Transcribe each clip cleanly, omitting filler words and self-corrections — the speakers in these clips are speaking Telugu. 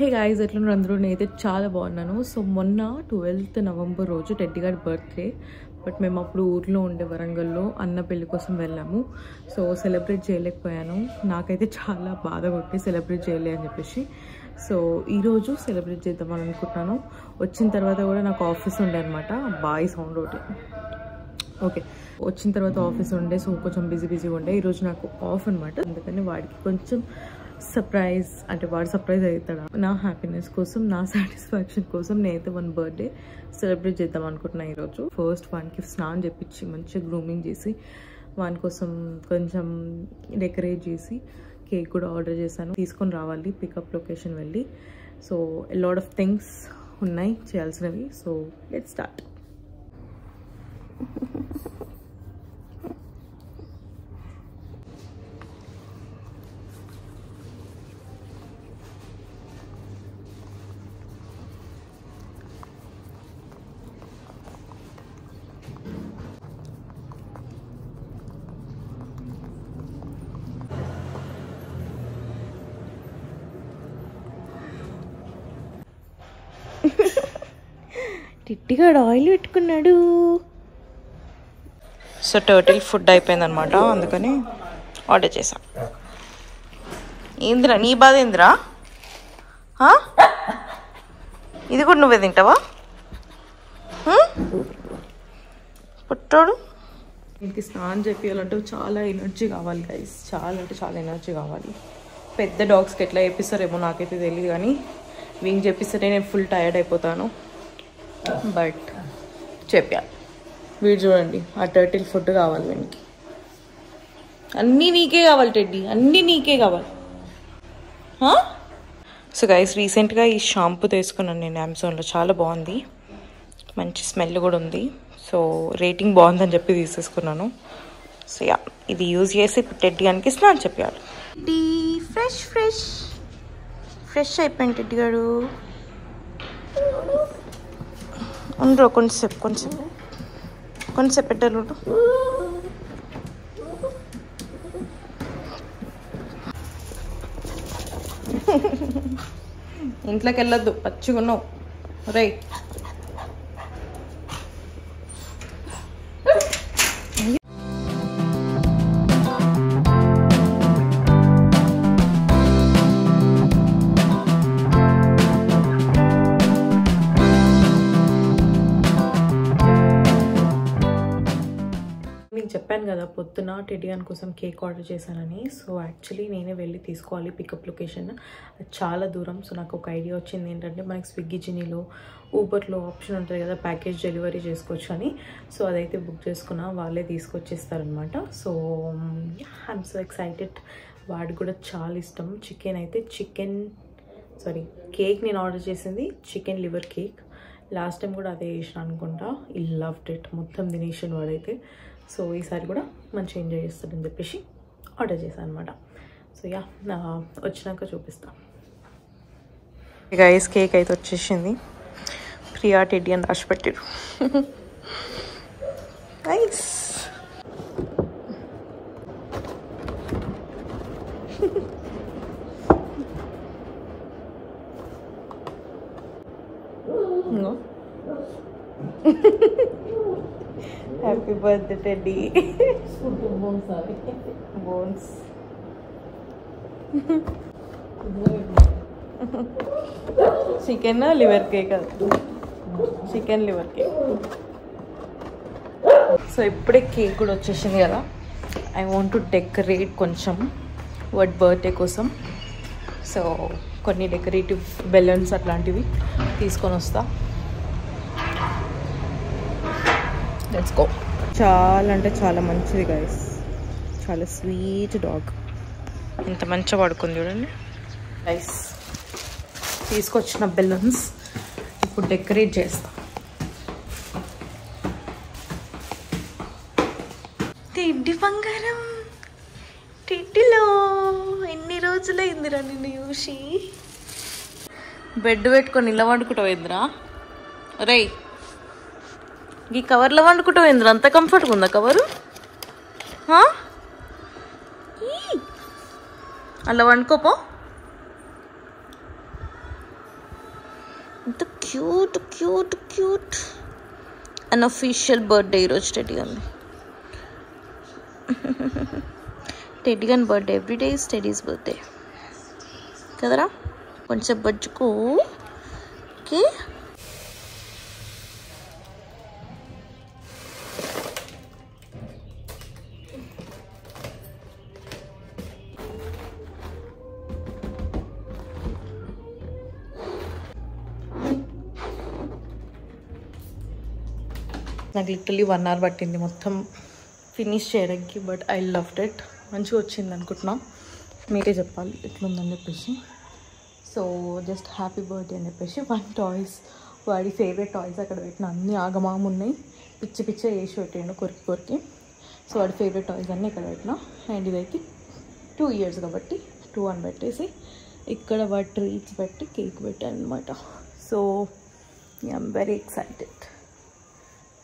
హే గాయ్స్, ఎట్లున్నారు అందరూ? నేనైతే చాలా బాగున్నాను. సో మొన్న 12th నవంబర్ రోజు టెడ్డీ గారి బర్త్డే. బట్ మేము అప్పుడు ఊర్లో ఉండే వరంగల్లో అన్న పెళ్లి కోసం వెళ్ళాము. సో సెలబ్రేట్ చేయలేకపోయాను. నాకైతే చాలా బాధ కొట్టి సెలబ్రేట్ చేయలే అని చెప్పేసి. సో ఈరోజు సెలబ్రేట్ చేద్దామని అనుకుంటున్నాను. వచ్చిన తర్వాత కూడా నాకు ఆఫీస్ ఉండే అనమాట. బాయ్ సౌండ్ ఒకటి. ఓకే, వచ్చిన తర్వాత ఆఫీస్ ఉండే, సో కొంచెం బిజీగా ఉండే. ఈరోజు నాకు ఆఫ్ అనమాట. అందుకని వాడికి కొంచెం సర్ప్రైజ్, అంటే వాడు సర్ప్రైజ్ అవుతాడా, నా హ్యాపీనెస్ కోసం, నా సాటిస్ఫాక్షన్ కోసం నేనైతే వన్ బర్త్డే సెలబ్రేట్ చేద్దాం అనుకుంటున్నాను ఈరోజు. ఫస్ట్ వానికి స్నానం చేపించి మంచిగా గ్రూమింగ్ చేసి వాని కోసం కొంచెం డెకరేట్ చేసి కేక్ కూడా ఆర్డర్ చేశాను. తీసుకొని రావాలి పికప్ లొకేషన్ వెళ్ళి. So a lot of things ఉన్నాయి చేయాల్సినవి. So let's start. టిట్టిగాడు ఆయిల్ పెట్టుకున్నాడు. సో టర్టిల్ ఫుడ్ అయిపోయింది అనమాట, అందుకని ఆర్డర్ చేసాం. ఏందిరా నీ బాధ? ఏందిరా ఇది కూడా నువ్వే తింటావా? పుట్టాడు. దీనికి స్నానం చేయాలంటే చాలా ఎనర్జీ కావాలి గైస్. చాలా అంటే చాలా ఎనర్జీ కావాలి. పెద్ద డాగ్స్కి ఎట్లా చేపిస్తారేమో నాకైతే తెలియదు, కానీ వీనికి చెప్పిస్తే నేను ఫుల్ టైర్డ్ అయిపోతాను. బట్ చెప్పాను. వీడు చూడండి, ఆ టర్టిల్ ఫుడ్ కావాలి వీనికి. అన్నీ నీకే కావాలి టెడ్డీ, అన్నీ నీకే కావాలి. సో గైస్, రీసెంట్గా ఈ షాంపూ తీసుకున్నాను నేను అమెజాన్లో. చాలా బాగుంది, మంచి స్మెల్ కూడా ఉంది. సో రేటింగ్ బాగుందని చెప్పి తీసేసుకున్నాను. సో యా, ఇది యూజ్ చేసి ఇప్పుడు టెడ్డీ గారికి స్నానం చెప్పాడు. టెడ్డీ ఫ్రెష్ ఫ్రెష్ ఫ్రెష్ అయిపోయింది టెడ్డీ గారు. ఉండరు కొంచెంసేపు పెట్టారు. ఇంట్లోకి వెళ్ళొద్దు, పచ్చిగున్నావు రై. చెప్పాను కదా పొద్దున టెడ్డీ గారి కోసం కేక్ ఆర్డర్ చేశానని. సో యాక్చువల్లీ నేనే వెళ్ళి తీసుకోవాలి పికప్ లొకేషన్. అది చాలా దూరం. సో నాకు ఒక ఐడియా వచ్చింది ఏంటంటే, మనకి స్విగ్గీ జినీలో ఊబర్లో ఆప్షన్ ఉంటుంది కదా ప్యాకేజ్ డెలివరీ చేసుకోవచ్చు అని. సో అదైతే బుక్ చేసుకున్నా, వాళ్ళే తీసుకొచ్చేస్తారనమాట. So I'm so excited. వాడికి కూడా చాలా ఇష్టం చికెన్. కేక్ నేను ఆర్డర్ చేసింది chicken liver cake. Last time కూడా అదే చేసిన అనుకుంటా. ఈ లవ్డ్ ఇట్, మొత్తం తినేసాను వాడైతే. సో ఈసారి కూడా మంచిగా ఎంజాయ్ చేస్తాడని చెప్పేసి ఆర్డర్ చేశాను అనమాట. సో యా, వచ్చినాక చూపిస్తా. గైస్, కేక్ అయితే వచ్చేసింది. ప్రియా టెడ్డీ అని రాసి పెట్టారు. Nice. Happy birthday teddy. Bones chicken liver cake, chicken liver cake. So ఇప్పుడే కేక్ కూడా వచ్చేసింది కదా. ఐ వాంట్ టు డెకరేట్ కొంచెం వాడి బర్త్డే కోసం. సో కొన్ని డెకరేటివ్ బెలూన్స్ అట్లాంటివి తీసుకొని వస్తా. Let's go. చాలా అంటే చాలా మంచిది గైస్, చాలా స్వీట్ డాగ్. ఇంత మంచిగా పడుకుంది చూడండి గైస్. తీసుకొచ్చిన బెలూన్స్ ఇప్పుడు డెకరేట్ చేస్తా. టెడ్డీ బంగారం, టెడ్డీలో ఎన్ని రోజులైందిరా నిన్ను చూసి. బెడ్ పెట్టుకొని ఇలా వండుకుంటావు ఏందిరా రై? ఈ కవర్లో వండుకుంటావు ఏంద్ర? అంత కంఫర్ట్గా ఉందా కవరు? అలా వండుకోపో. ఇంత cute cute cute. Unofficial birthday ఈరోజు టెడ్డీ గాని. టెడ్డీ గాని birthday, everyday is teddies birthday కదరా. కొంచెం బజ్జుకో. ఓకే, నాకు లిటరలీ 1 hour పట్టింది మొత్తం ఫినిష్ చేయడానికి. But I loved it. మంచిగా వచ్చింది అనుకుంటున్నా. మీరే చెప్పాలి ఎట్లుందని చెప్పేసి. సో జస్ట్ హ్యాపీ బర్త్డే అని చెప్పేసి 1 toys, వాడి ఫేవరెట్ టాయ్స్ అక్కడ పెట్టిన. అన్నీ ఆగమాము ఉన్నాయి, పిచ్చి పిచ్చ వేసి పెట్టిండు కొరికి కొరికి. సో వాడి ఫేవరెట్ టాయ్స్ అన్నీ ఇక్కడ పెట్టిన. అండ్ ఇదైతే 2 years కాబట్టి 2 అని పెట్టేసి ఇక్కడ వాడి ట్రీట్స్ పెట్టి కేక్ పెట్టాను అనమాట. So I'm very excited.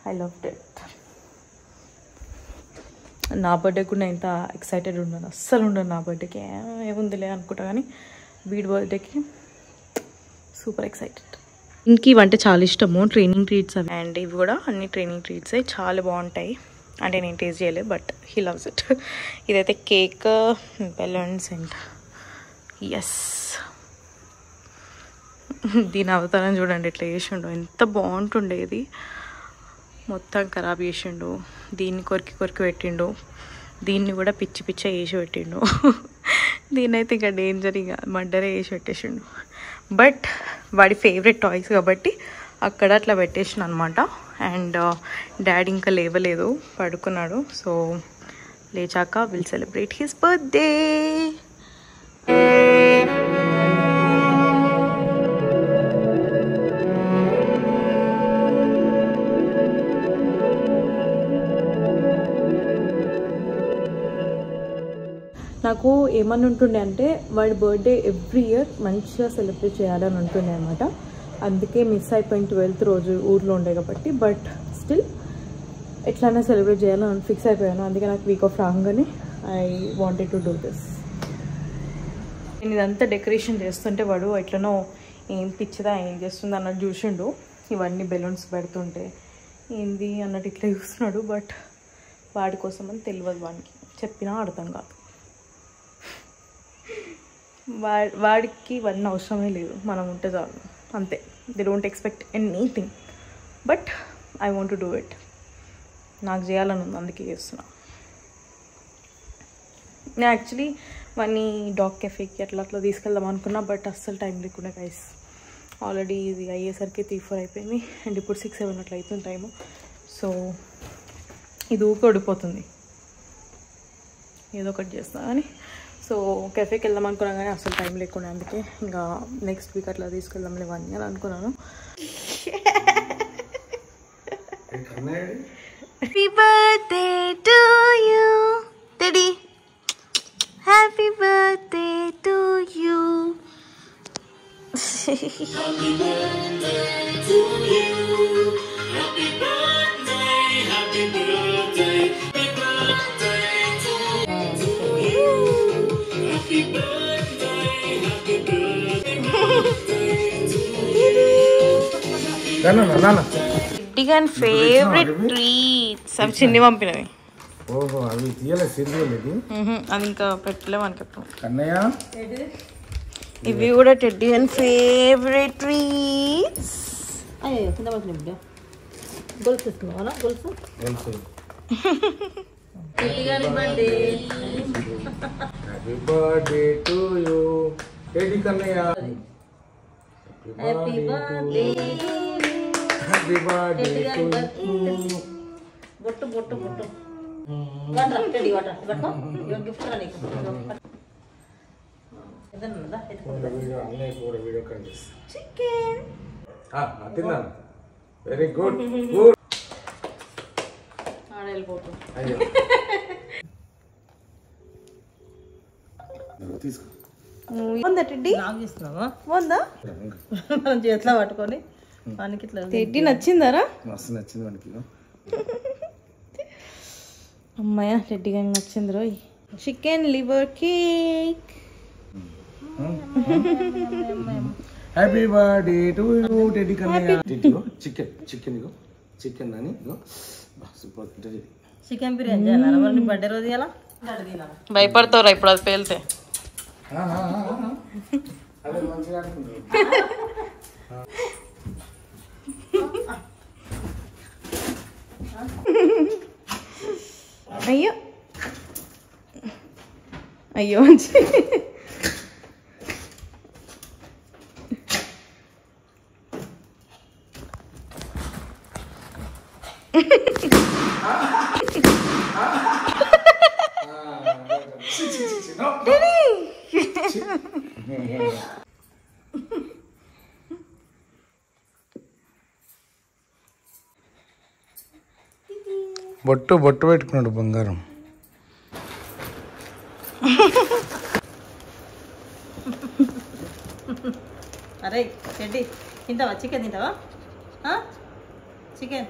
I loved it. నా బర్త్డే కూడా ఇంత ఎక్సైటెడ్ ఉన్నాను అస్సలు ఉండను. నా బర్త్డేకి ఏముందిలే అనుకుంటా, కానీ వీడి బర్త్డేకి సూపర్ ఎక్సైటెడ్. ఇంక ఇవంటే చాలా ఇష్టము, ట్రైనింగ్ ట్రీట్స్ అవి. అండ్ ఇవి కూడా అన్ని ట్రైనింగ్ ట్రీట్సే, చాలా బాగుంటాయి. అంటే నేను టేస్ట్ చేయలేదు, బట్ హీ లవ్స్ ఇట్. ఇదైతే కేక్, బెలూన్స్ అండ్ ఎస్, దీని అవతారం చూడండి ఎట్లా చేసిండు. ఎంత బాగుంటుండేది. మొత్తం ఖరాబ్ చేసిండు. దీన్ని కొరికి కొరికి పెట్టిండు. దీన్ని కూడా పిచ్చి పిచ్చ వేసి పెట్టిండు. దీన్ని అయితే ఇంకా డేంజర్, ఇక మర్డరే వేసి పెట్టేసిండు. బట్ వాడి ఫేవరెట్ టాయ్స్ కాబట్టి అక్కడ అట్లా పెట్టేసిన అనమాట. అండ్ డాడీ ఇంకా లేవలేదు, పడుకున్నాడు. సో లేచాక విల్ సెలబ్రేట్ హిస్ బర్త్డే. నాకు ఏమని ఉంటుండే అంటే వాడి బర్త్డే ఎవ్రీ ఇయర్ మంచిగా సెలబ్రేట్ చేయాలని ఉంటుండే అనమాట. అందుకే మిస్ అయిపోయిన 12th రోజు ఊర్లో ఉండే కాబట్టి. బట్ స్టిల్ ఎట్లయినా సెలబ్రేట్ చేయాలని ఫిక్స్ అయిపోయాను. అందుకే నాకు వీక్ ఆఫ్ రాగానే I wanted to do this. నేను ఇదంతా డెకరేషన్ చేస్తుంటే వాడు ఎట్లనో ఏం పిచ్చిదా ఏం చేస్తుంది అన్నట్టు చూసిండు. ఇవన్నీ బెలూన్స్ పెడుతుంటే ఏంది అన్నట్టు ఇట్లా చూస్తున్నాడు. బట్ వాడి కోసం అని తెలియదు, వాడికి చెప్పినా అర్థం కాదు. వాడికి ఇవన్నీ అవసరమే లేదు, మనం ఉంటే చాలు అంతే. They don't expect anything. But I want to do it. నాకు చేయాలని ఉంది, అందుకే చేస్తున్నా. నేను యాక్చువల్లీ వాడిని డాగ్ కెఫేకి అట్లా అట్లా తీసుకెళ్దాం అనుకున్నా. బట్ అస్సలు టైం లేకుండా గైస్. ఆల్రెడీ ఇది అయ్యేసరికి 3-4 అయిపోయింది. అండ్ ఇప్పుడు 6-7 అట్లా అవుతుంది టైము. సో ఇది ఊరికి ఓడిపోతుంది, ఏదో ఒకటి చేస్తా అని. సో కెఫేకి వెళ్దాం అనుకున్నా కానీ అసలు టైం లేకుండా. అందుకే ఇంకా నెక్స్ట్ వీక్ అట్లా తీసుకెళ్దాం లేవని అని అనుకున్నాను. Happy birthday to you teddy, happy birthday to you. Happy birthday to you, happy birthday, happy birthday, happy birthday to you. Happy birthday, happy birthday to you. Nana. Digan favorite treats. అవి చిన్ని పంపినవి. ఓహో, అవి తీయలే సిరిగలేదు. అది ఇంకా పెట్టలేము అనుకుంటాం. కన్నయ్య, ఇవి కూడా టెడ్డీ అండ్ ఫేవరెట్ ట్రీట్స్. అయ్యో కింద పడుతుంది బిడ్డ. గొలుసు తీసుకున్నావా? గొలుసు happy birthday to you teddy Kannayya. Happy birthday, happy birthday to you. బొట్టు బొట్టు బొట్టు గంట టెడ్డీ వాటర్ పట్టుకో. గిఫ్ట్ రా నీకు. ఏదన్నా అన్నయ్య కూడా వీడియో కాల్ చేస్తా. చికెన్ తిన్నాను. Very good good. ఆడెళ్ళిపోతుంది. అయ్యో తీసుకో. ఉందా టెడ్డీ? నాకు ఇస్తున్నావా? ఉందా? మనం చేతిలో పట్టుకొని వానికి ఇట్లా. టెడ్డీ నచ్చిందారా? మస్తు నచ్చింది మనకి. అమ్మాయ టెడ్డీ గారికి నచ్చింది రోయ్. Chicken liver cake. Happy birthday to you teddy Kannayya. Chicken chicken ego chicken అని ఇగో సూపర్ ఉంటుంది. చికెన్ బిర్యానీ చేయాలి మరి బర్త్డే రోజు ఎలా భయపడతావురా ఇప్పుడు అది పేలితే. అదే మంచిగా అనుకుంటారు. అయ్యో అయ్యో మంచి బొట్టు బొట్టు పెట్టుకున్నాడు బంగారం. అరే చెడ్డి తింటావా చికెన్ తింటావా చికెన్